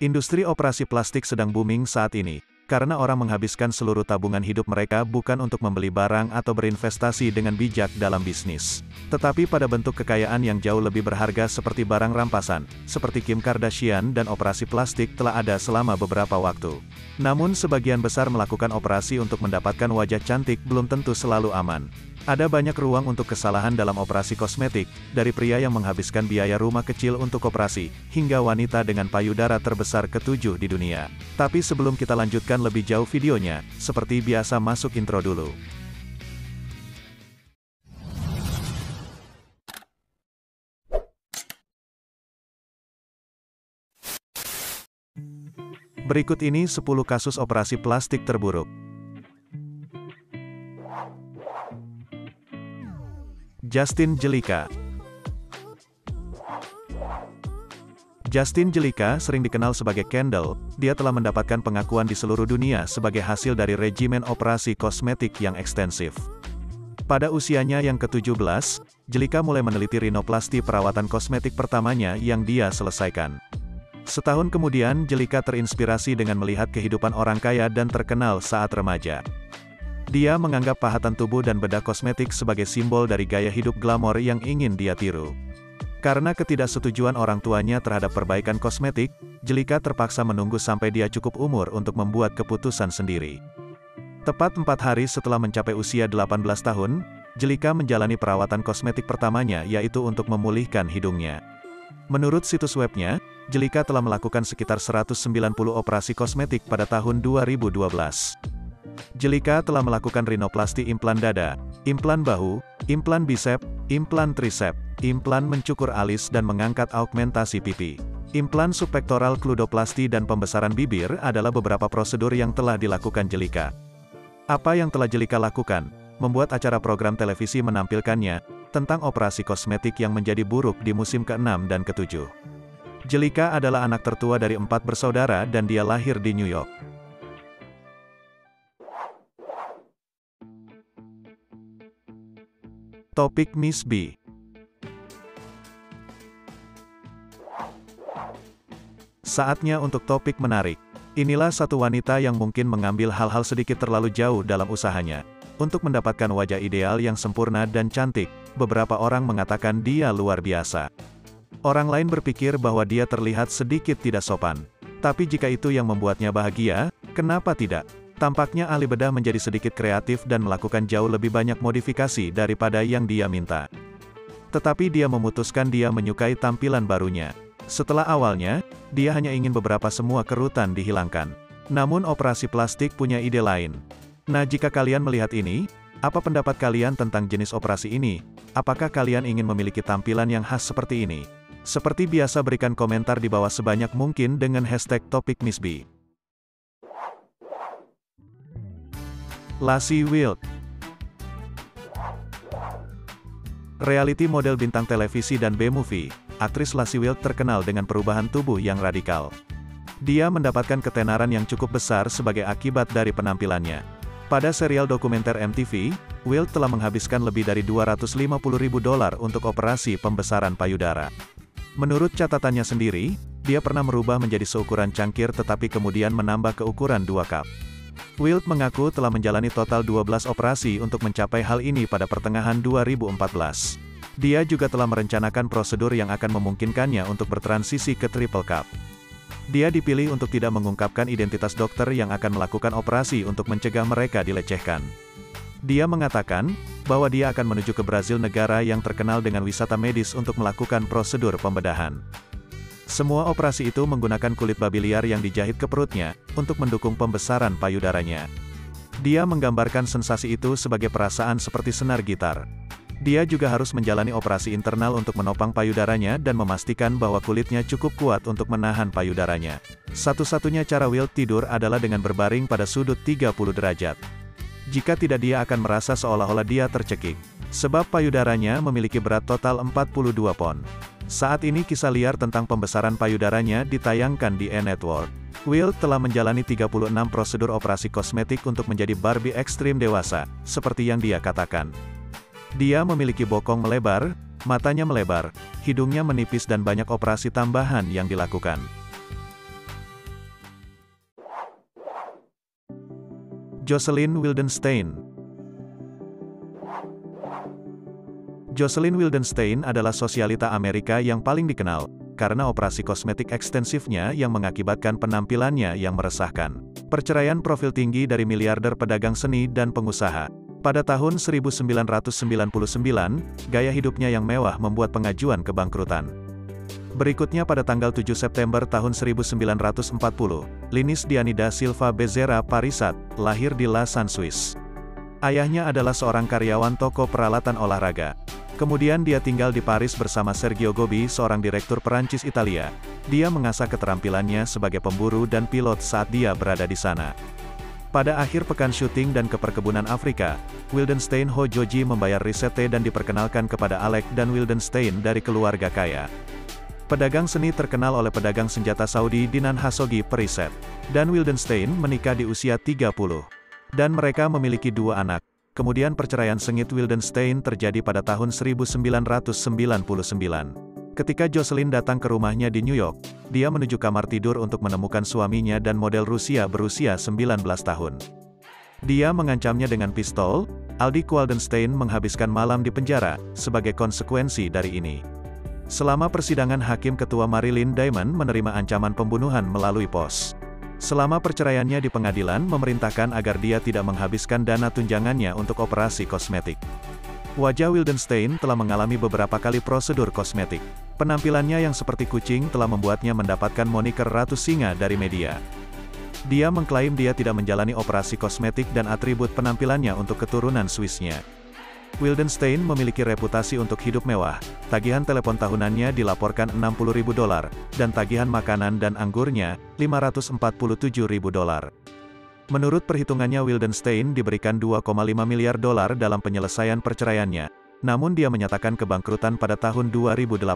Industri operasi plastik sedang booming saat ini, karena orang menghabiskan seluruh tabungan hidup mereka bukan untuk membeli barang atau berinvestasi dengan bijak dalam bisnis, tetapi pada bentuk kekayaan yang jauh lebih berharga seperti barang rampasan, seperti Kim Kardashian dan operasi plastik telah ada selama beberapa waktu. Namun sebagian besar melakukan operasi untuk mendapatkan wajah cantik belum tentu selalu aman. Ada banyak ruang untuk kesalahan dalam operasi kosmetik, dari pria yang menghabiskan biaya rumah kecil untuk operasi, hingga wanita dengan payudara terbesar ke-7 di dunia. Tapi sebelum kita lanjutkan lebih jauh videonya, seperti biasa masuk intro dulu. Berikut ini 10 kasus operasi plastik terburuk. Justin Jelika. Justin Jelika sering dikenal sebagai Kendall. Dia telah mendapatkan pengakuan di seluruh dunia sebagai hasil dari regimen operasi kosmetik yang ekstensif. Pada usianya yang ke-17, Jelika mulai meneliti rinoplasti, perawatan kosmetik pertamanya yang dia selesaikan. Setahun kemudian Jelika terinspirasi dengan melihat kehidupan orang kaya dan terkenal saat remaja. Dia menganggap pahatan tubuh dan bedah kosmetik sebagai simbol dari gaya hidup glamor yang ingin dia tiru. Karena ketidaksetujuan orang tuanya terhadap perbaikan kosmetik, Jelika terpaksa menunggu sampai dia cukup umur untuk membuat keputusan sendiri. Tepat 4 hari setelah mencapai usia 18 tahun, Jelika menjalani perawatan kosmetik pertamanya, yaitu untuk memulihkan hidungnya. Menurut situs webnya, Jelika telah melakukan sekitar 190 operasi kosmetik pada tahun 2012. Jelika telah melakukan rinoplasti implan dada, implan bahu, implan bisep, implan trisep, implan mencukur alis dan mengangkat augmentasi pipi. Implan subpektoral, kludoplasti dan pembesaran bibir adalah beberapa prosedur yang telah dilakukan Jelika. Apa yang telah Jelika lakukan? Membuat acara program televisi menampilkannya, tentang operasi kosmetik yang menjadi buruk di musim ke-6 dan ke-7. Jelika adalah anak tertua dari 4 bersaudara dan dia lahir di New York. Topik Miss B. Saatnya untuk topik menarik. Inilah satu wanita yang mungkin mengambil hal-hal sedikit terlalu jauh dalam usahanya. Untuk mendapatkan wajah ideal yang sempurna dan cantik, beberapa orang mengatakan dia luar biasa. Orang lain berpikir bahwa dia terlihat sedikit tidak sopan. Tapi jika itu yang membuatnya bahagia, kenapa tidak? Tampaknya ahli bedah menjadi sedikit kreatif dan melakukan jauh lebih banyak modifikasi daripada yang dia minta. Tetapi dia memutuskan dia menyukai tampilan barunya. Setelah awalnya, dia hanya ingin beberapa semua kerutan dihilangkan. Namun operasi plastik punya ide lain. Nah, jika kalian melihat ini, apa pendapat kalian tentang jenis operasi ini? Apakah kalian ingin memiliki tampilan yang khas seperti ini? Seperti biasa, berikan komentar di bawah sebanyak mungkin dengan hashtag topik Miss B. Lassie Wild. Reality model bintang televisi dan B-movie, aktris Lassie Wild terkenal dengan perubahan tubuh yang radikal. Dia mendapatkan ketenaran yang cukup besar sebagai akibat dari penampilannya. Pada serial dokumenter MTV, Wild telah menghabiskan lebih dari $250.000 untuk operasi pembesaran payudara. Menurut catatannya sendiri, dia pernah merubah menjadi seukuran cangkir tetapi kemudian menambah ke ukuran 2 cup. Wild mengaku telah menjalani total 12 operasi untuk mencapai hal ini pada pertengahan 2014. Dia juga telah merencanakan prosedur yang akan memungkinkannya untuk bertransisi ke triple cup. Dia dipilih untuk tidak mengungkapkan identitas dokter yang akan melakukan operasi untuk mencegah mereka dilecehkan. Dia mengatakan bahwa dia akan menuju ke Brazil, negara yang terkenal dengan wisata medis, untuk melakukan prosedur pembedahan. Semua operasi itu menggunakan kulit babi liar yang dijahit ke perutnya, untuk mendukung pembesaran payudaranya. Dia menggambarkan sensasi itu sebagai perasaan seperti senar gitar. Dia juga harus menjalani operasi internal untuk menopang payudaranya dan memastikan bahwa kulitnya cukup kuat untuk menahan payudaranya. Satu-satunya cara Wild tidur adalah dengan berbaring pada sudut 30 derajat. Jika tidak, dia akan merasa seolah-olah dia tercekik. Sebab payudaranya memiliki berat total 42 pon. Saat ini kisah liar tentang pembesaran payudaranya ditayangkan di E-Network. Wild telah menjalani 36 prosedur operasi kosmetik untuk menjadi Barbie ekstrim dewasa, seperti yang dia katakan. Dia memiliki bokong melebar, matanya melebar, hidungnya menipis dan banyak operasi tambahan yang dilakukan. Jocelyn Wildenstein. Jocelyn Wildenstein adalah sosialita Amerika yang paling dikenal, karena operasi kosmetik ekstensifnya yang mengakibatkan penampilannya yang meresahkan. Perceraian profil tinggi dari miliarder pedagang seni dan pengusaha. Pada tahun 1999, gaya hidupnya yang mewah membuat pengajuan kebangkrutan. Berikutnya pada tanggal 7 September tahun 1940, Linis Dianida Silva Bezerra Parisat, lahir di Lausanne, Swiss. Ayahnya adalah seorang karyawan toko peralatan olahraga. Kemudian dia tinggal di Paris bersama Sergio Gobi, seorang direktur Perancis Italia. Dia mengasah keterampilannya sebagai pemburu dan pilot saat dia berada di sana. Pada akhir pekan syuting dan ke perkebunan Afrika, Wildenstein Ho Joji membayar risete dan diperkenalkan kepada Alec dan Wildenstein dari keluarga kaya. Pedagang seni terkenal oleh pedagang senjata Saudi Dinan Khashoggi Periset. Dan Wildenstein menikah di usia 30. Dan mereka memiliki 2 anak. Kemudian perceraian sengit Wildenstein terjadi pada tahun 1999. Ketika Jocelyn datang ke rumahnya di New York, dia menuju kamar tidur untuk menemukan suaminya dan model Rusia berusia 19 tahun. Dia mengancamnya dengan pistol. Aldi Wildenstein menghabiskan malam di penjara, sebagai konsekuensi dari ini. Selama persidangan, Hakim Ketua Marilyn Diamond menerima ancaman pembunuhan melalui pos. Selama perceraiannya di pengadilan memerintahkan agar dia tidak menghabiskan dana tunjangannya untuk operasi kosmetik. Wajah Wildenstein telah mengalami beberapa kali prosedur kosmetik. Penampilannya yang seperti kucing telah membuatnya mendapatkan moniker Ratu Singa dari media. Dia mengklaim dia tidak menjalani operasi kosmetik dan atribut penampilannya untuk keturunan Swissnya. Wildenstein memiliki reputasi untuk hidup mewah. Tagihan telepon tahunannya dilaporkan $60.000, dan tagihan makanan dan anggurnya, $547.000. Menurut perhitungannya, Wildenstein diberikan $2,5 miliar dalam penyelesaian perceraiannya. Namun dia menyatakan kebangkrutan pada tahun 2018.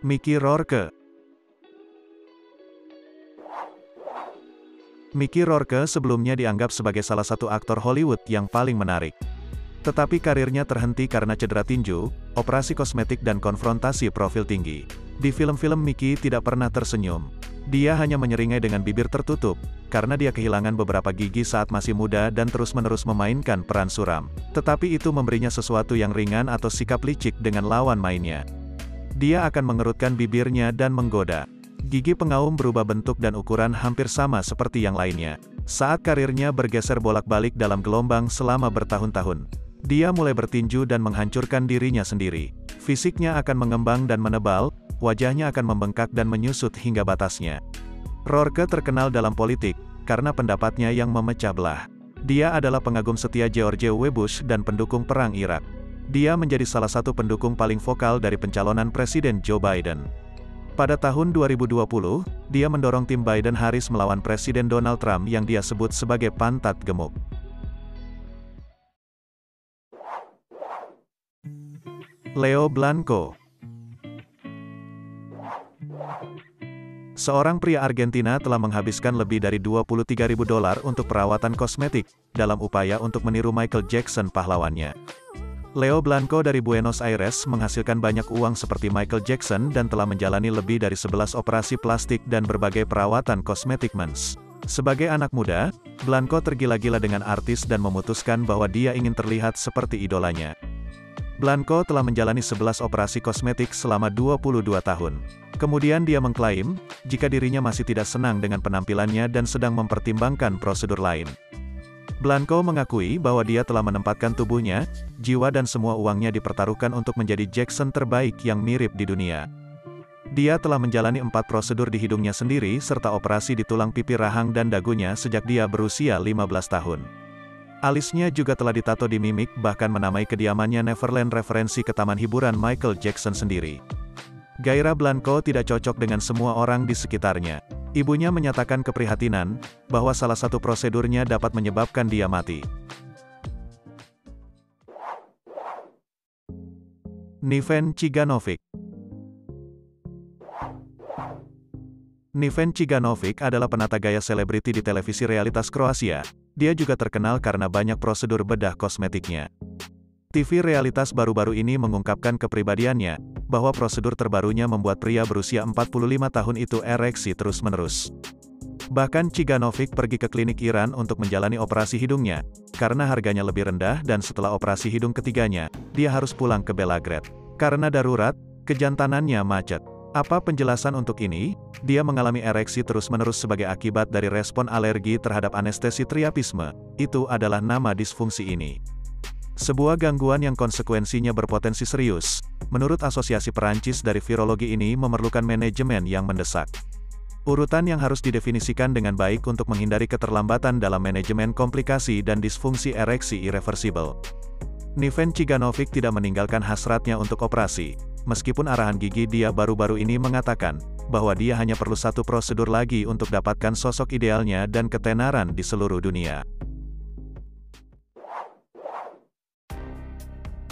Mickey Rourke. Mickey Rourke sebelumnya dianggap sebagai salah satu aktor Hollywood yang paling menarik. Tetapi karirnya terhenti karena cedera tinju, operasi kosmetik dan konfrontasi profil tinggi. Di film-film Mickey tidak pernah tersenyum. Dia hanya menyeringai dengan bibir tertutup, karena dia kehilangan beberapa gigi saat masih muda dan terus-menerus memainkan peran suram. Tetapi itu memberinya sesuatu yang ringan atau sikap licik dengan lawan mainnya. Dia akan mengerutkan bibirnya dan menggoda. Gigi pengaum berubah bentuk dan ukuran hampir sama seperti yang lainnya. Saat karirnya bergeser bolak-balik dalam gelombang selama bertahun-tahun, dia mulai bertinju dan menghancurkan dirinya sendiri. Fisiknya akan mengembang dan menebal, wajahnya akan membengkak dan menyusut hingga batasnya. Rourke terkenal dalam politik, karena pendapatnya yang memecah belah. Dia adalah pengagum setia George W. Bush dan pendukung Perang Irak. Dia menjadi salah satu pendukung paling vokal dari pencalonan Presiden Joe Biden. Pada tahun 2020, dia mendorong tim Biden-Harris melawan Presiden Donald Trump yang dia sebut sebagai pantat gemuk. Leo Blanco. Seorang pria Argentina telah menghabiskan lebih dari $23.000 untuk perawatan kosmetik, dalam upaya untuk meniru Michael Jackson pahlawannya. Leo Blanco dari Buenos Aires menghasilkan banyak uang seperti Michael Jackson dan telah menjalani lebih dari 11 operasi plastik dan berbagai perawatan kosmetik mens. Sebagai anak muda, Blanco tergila-gila dengan artis dan memutuskan bahwa dia ingin terlihat seperti idolanya. Blanco telah menjalani 11 operasi kosmetik selama 22 tahun. Kemudian dia mengklaim, jika dirinya masih tidak senang dengan penampilannya dan sedang mempertimbangkan prosedur lain. Blanco mengakui bahwa dia telah menempatkan tubuhnya, jiwa dan semua uangnya dipertaruhkan untuk menjadi Jackson terbaik yang mirip di dunia. Dia telah menjalani 4 prosedur di hidungnya sendiri serta operasi di tulang pipi rahang dan dagunya sejak dia berusia 15 tahun. Alisnya juga telah ditato di mimik, bahkan menamai kediamannya Neverland, referensi ke taman hiburan Michael Jackson sendiri. Gairah Blanco tidak cocok dengan semua orang di sekitarnya. Ibunya menyatakan keprihatinan, bahwa salah satu prosedurnya dapat menyebabkan dia mati. Neven Ciganovic. Neven Ciganovic adalah penata gaya selebriti di televisi realitas Kroasia. Dia juga terkenal karena banyak prosedur bedah kosmetiknya. TV realitas baru-baru ini mengungkapkan kepribadiannya, bahwa prosedur terbarunya membuat pria berusia 45 tahun itu ereksi terus-menerus. Bahkan Ciganovic pergi ke klinik Iran untuk menjalani operasi hidungnya, karena harganya lebih rendah dan setelah operasi hidung ketiganya, dia harus pulang ke Belgrade. Karena darurat, kejantanannya macet. Apa penjelasan untuk ini? Dia mengalami ereksi terus-menerus sebagai akibat dari respon alergi terhadap anestesi priapisme. Itu adalah nama disfungsi ini. Sebuah gangguan yang konsekuensinya berpotensi serius. Menurut Asosiasi Perancis dari Virologi ini memerlukan manajemen yang mendesak. Urutan yang harus didefinisikan dengan baik untuk menghindari keterlambatan dalam manajemen komplikasi dan disfungsi ereksi irreversibel. Niven Ciganovic tidak meninggalkan hasratnya untuk operasi. Meskipun arahan gigi dia baru-baru ini mengatakan bahwa dia hanya perlu satu prosedur lagi untuk dapatkan sosok idealnya dan ketenaran di seluruh dunia.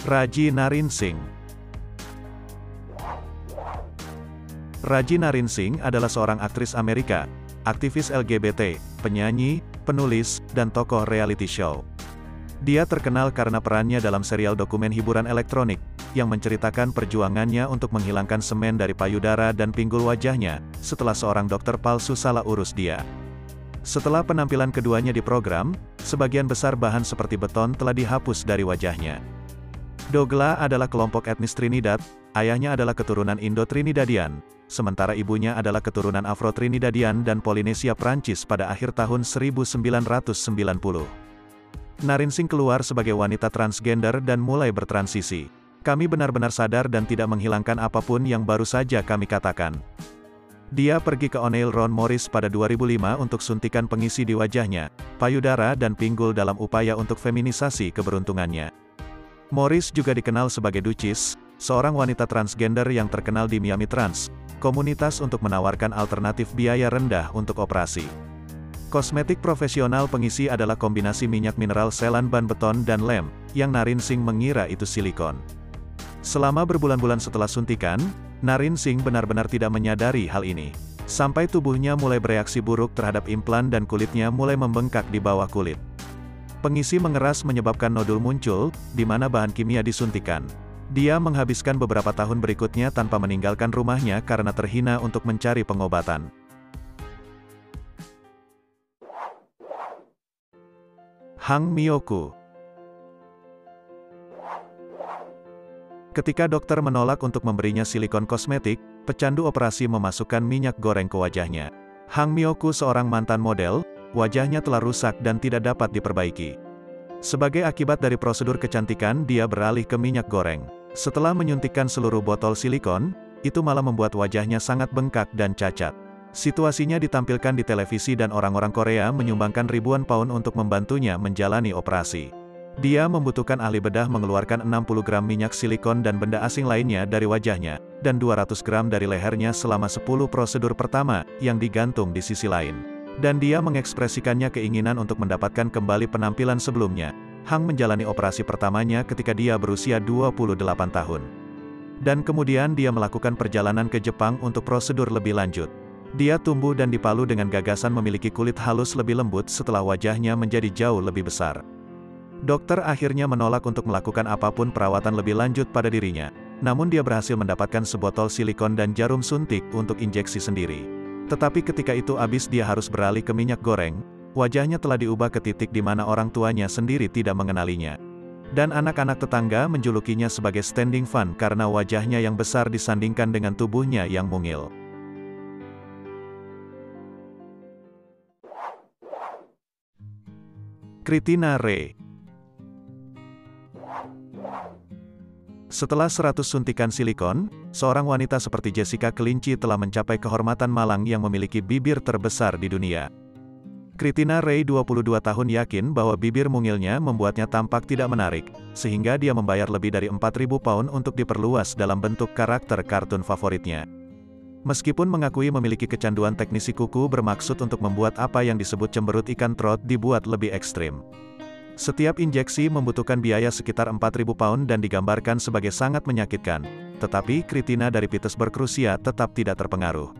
Raji Narinsingh. Raji Narinsingh adalah seorang aktris Amerika, aktivis LGBT, penyanyi, penulis, dan tokoh reality show. Dia terkenal karena perannya dalam serial dokumen hiburan elektronik, yang menceritakan perjuangannya untuk menghilangkan semen dari payudara dan pinggul wajahnya, setelah seorang dokter palsu salah urus dia. Setelah penampilan keduanya di program, sebagian besar bahan seperti beton telah dihapus dari wajahnya. Douglas adalah kelompok etnis Trinidad, ayahnya adalah keturunan Indo-Trinidadian, sementara ibunya adalah keturunan Afro-Trinidadian dan Polinesia Prancis pada akhir tahun 1990. Narinsingh keluar sebagai wanita transgender dan mulai bertransisi. Kami benar-benar sadar dan tidak menghilangkan apapun yang baru saja kami katakan. Dia pergi ke O'Neill Ron Morris pada 2005 untuk suntikan pengisi di wajahnya, payudara dan pinggul dalam upaya untuk feminisasi keberuntungannya. Morris juga dikenal sebagai Duchess, seorang wanita transgender yang terkenal di Miami Trans, komunitas untuk menawarkan alternatif biaya rendah untuk operasi. Kosmetik profesional pengisi adalah kombinasi minyak mineral selan ban beton dan lem, yang Narinsingh mengira itu silikon. Selama berbulan-bulan setelah suntikan, Narinsingh benar-benar tidak menyadari hal ini. Sampai tubuhnya mulai bereaksi buruk terhadap implan dan kulitnya mulai membengkak di bawah kulit. Pengisi mengeras menyebabkan nodul muncul, di mana bahan kimia disuntikan. Dia menghabiskan beberapa tahun berikutnya tanpa meninggalkan rumahnya karena terhina untuk mencari pengobatan. Hang Myoku. Ketika dokter menolak untuk memberinya silikon kosmetik, pecandu operasi memasukkan minyak goreng ke wajahnya. Hang Myoku seorang mantan model, wajahnya telah rusak dan tidak dapat diperbaiki. Sebagai akibat dari prosedur kecantikan, dia beralih ke minyak goreng. Setelah menyuntikkan seluruh botol silikon, itu malah membuat wajahnya sangat bengkak dan cacat. Situasinya ditampilkan di televisi dan orang-orang Korea menyumbangkan ribuan pound untuk membantunya menjalani operasi. Dia membutuhkan ahli bedah mengeluarkan 60 gram minyak silikon dan benda asing lainnya dari wajahnya, dan 200 gram dari lehernya selama 10 prosedur pertama, yang digantung di sisi lain. Dan dia mengekspresikannya keinginan untuk mendapatkan kembali penampilan sebelumnya. Hang menjalani operasi pertamanya ketika dia berusia 28 tahun. Dan kemudian dia melakukan perjalanan ke Jepang untuk prosedur lebih lanjut. Dia tumbuh dan dipalu dengan gagasan memiliki kulit halus lebih lembut setelah wajahnya menjadi jauh lebih besar. Dokter akhirnya menolak untuk melakukan apapun perawatan lebih lanjut pada dirinya. Namun dia berhasil mendapatkan sebotol silikon dan jarum suntik untuk injeksi sendiri. Tetapi ketika itu habis dia harus beralih ke minyak goreng, wajahnya telah diubah ke titik di mana orang tuanya sendiri tidak mengenalinya. Dan anak-anak tetangga menjulukinya sebagai standing fan karena wajahnya yang besar disandingkan dengan tubuhnya yang mungil. Kritina Ray. Setelah 100 suntikan silikon, seorang wanita seperti Jessica Kelinci telah mencapai kehormatan malang yang memiliki bibir terbesar di dunia. Kritina Ray 22 tahun yakin bahwa bibir mungilnya membuatnya tampak tidak menarik, sehingga dia membayar lebih dari 4.000 pound untuk diperluas dalam bentuk karakter kartun favoritnya. Meskipun mengakui memiliki kecanduan teknisi kuku bermaksud untuk membuat apa yang disebut cemberut ikan trot dibuat lebih ekstrim. Setiap injeksi membutuhkan biaya sekitar 4.000 pound dan digambarkan sebagai sangat menyakitkan, tetapi Kritina dari Petersburg, Rusia tetap tidak terpengaruh.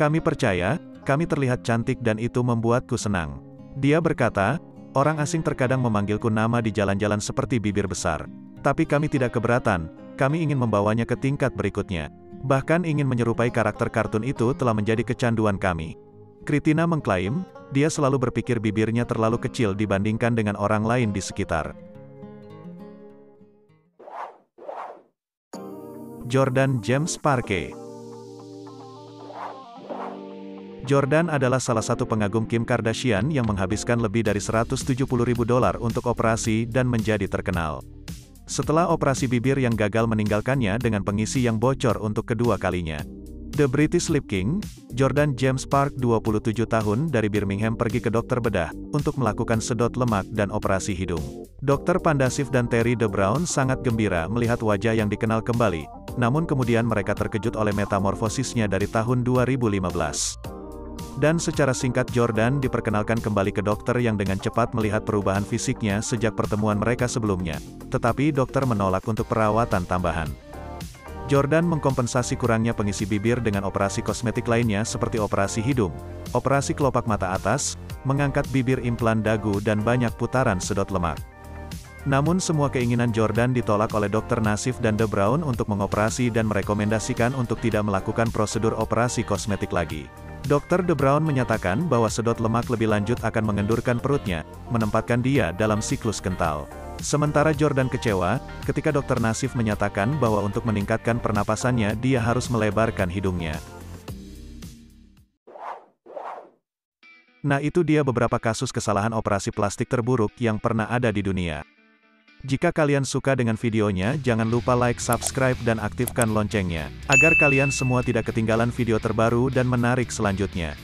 Kami percaya, kami terlihat cantik dan itu membuatku senang. Dia berkata, orang asing terkadang memanggilku nama di jalan-jalan seperti bibir besar. Tapi kami tidak keberatan, kami ingin membawanya ke tingkat berikutnya. Bahkan ingin menyerupai karakter kartun itu telah menjadi kecanduan kami. Kritina mengklaim, dia selalu berpikir bibirnya terlalu kecil dibandingkan dengan orang lain di sekitar. Jordan James Parke. Jordan adalah salah satu pengagum Kim Kardashian yang menghabiskan lebih dari $170.000 untuk operasi dan menjadi terkenal. Setelah operasi bibir yang gagal meninggalkannya dengan pengisi yang bocor untuk kedua kalinya. The British Lip King, Jordan James Park 27 tahun dari Birmingham pergi ke dokter bedah, untuk melakukan sedot lemak dan operasi hidung. Dr. Pandasif dan Terry DeBrown sangat gembira melihat wajah yang dikenal kembali, namun kemudian mereka terkejut oleh metamorfosisnya dari tahun 2015. Dan secara singkat Jordan diperkenalkan kembali ke dokter yang dengan cepat melihat perubahan fisiknya sejak pertemuan mereka sebelumnya. Tetapi dokter menolak untuk perawatan tambahan. Jordan mengkompensasi kurangnya pengisi bibir dengan operasi kosmetik lainnya seperti operasi hidung, operasi kelopak mata atas, mengangkat bibir implan dagu dan banyak putaran sedot lemak. Namun semua keinginan Jordan ditolak oleh Dr. Nassif dan DeBrown untuk mengoperasi dan merekomendasikan untuk tidak melakukan prosedur operasi kosmetik lagi. Dr. DeBrown menyatakan bahwa sedot lemak lebih lanjut akan mengendurkan perutnya, menempatkan dia dalam siklus kental. Sementara Jordan kecewa, ketika Dr. Nassif menyatakan bahwa untuk meningkatkan pernapasannya dia harus melebarkan hidungnya. Nah itu dia beberapa kasus kesalahan operasi plastik terburuk yang pernah ada di dunia. Jika kalian suka dengan videonya, jangan lupa like, subscribe dan aktifkan loncengnya, agar kalian semua tidak ketinggalan video terbaru dan menarik selanjutnya.